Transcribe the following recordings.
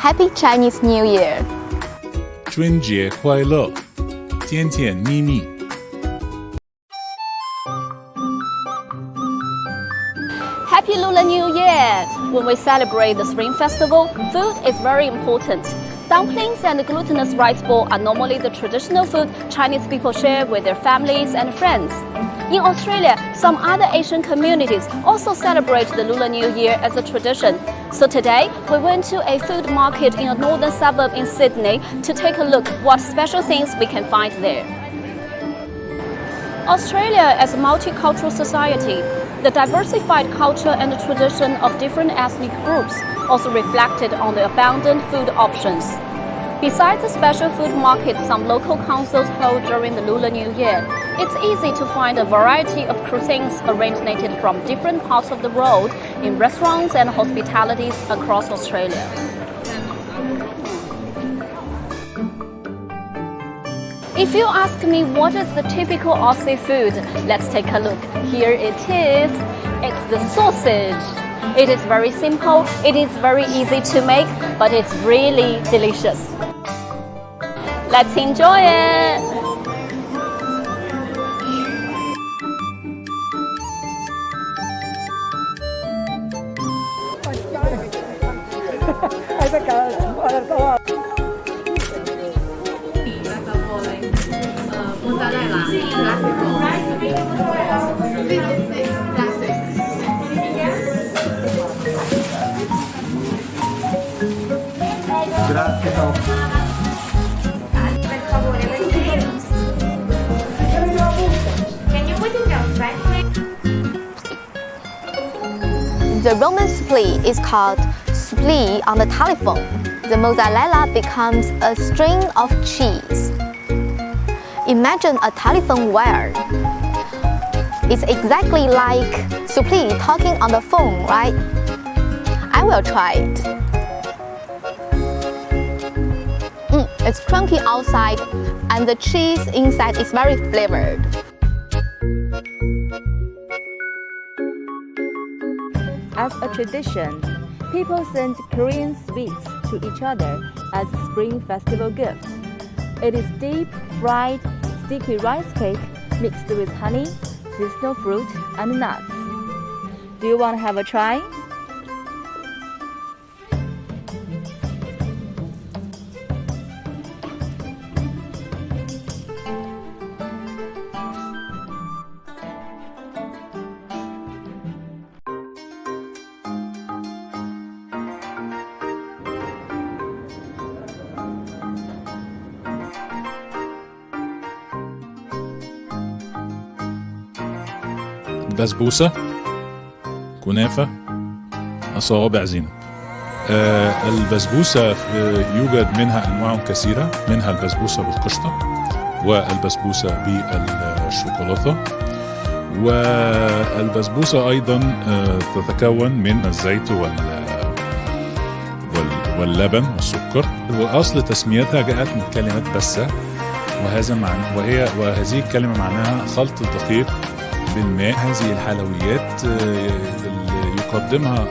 Happy Chinese New Year! 春节快乐，甜甜蜜蜜。Happy Lunar New Year! When we celebrate the Spring Festival, food is very important. Dumplings and glutinous rice ball are normally the traditional food Chinese people share with their families and friends. In Australia, some other Asian communities also celebrate the Lunar New Year as a tradition. So today, we went to a food market in a northern suburb in Sydney to take a look what special things we can find there. Australia is a multicultural society. The diversified culture and the tradition of different ethnic groups also reflected on the abundant food options. Besides the special food markets some local councils hold during the Lunar New Year, it's easy to find a variety of cuisines originated from different parts of the world in restaurants and hospitalities across Australia. If you ask me what is the typical Aussie food, let's take a look. Here it is. It's the sausage. It is very simple, it is very easy to make, but it's really delicious. Let's enjoy it! The Roman supply is called supply on the telephone. The mozzarella becomes a string of cheese. Imagine a telephone wire. It's exactly like supply talking on the phone, right? I will try it. It's crunchy outside and the cheese inside is very flavored. As a tradition, people send Korean sweets to each other as a Spring Festival gift. It is deep fried, sticky rice cake mixed with honey, seasonal fruit, and nuts. Do you want to have a try? بسبوسة، كنافة، صوابع زينة. البسبوسة يوجد منها أنواع كثيرة، منها البسبوسة بالقشطة والبسبوسة بالشوكولاتة، والبسبوسة أيضا تتكون من الزيت واللبن والسكر. وأصل تسميتها جاءت من كلمة بسة، وهذه الكلمة معناها خلط الدقيق بالماء. هذه الحلويات يقدمها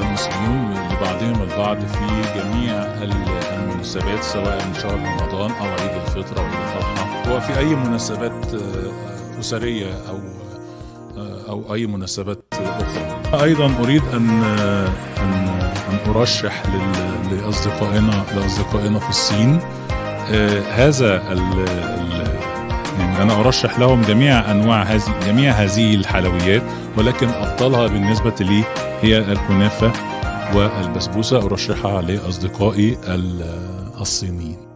المصريون لبعضهم البعض في جميع المناسبات، سواء من شهر رمضان أو عيد الفطر أو عيد الأضحى، وفي أي مناسبات أسرية أو أي مناسبات أخرى. أيضا أريد أن أرشح لأصدقائنا في الصين هذا يعني أنا أرشح لهم جميع هذه الحلويات، ولكن أفضلها بالنسبة لي هي الكنافة والبسبوسة. أرشحها لأصدقائي الصينيين.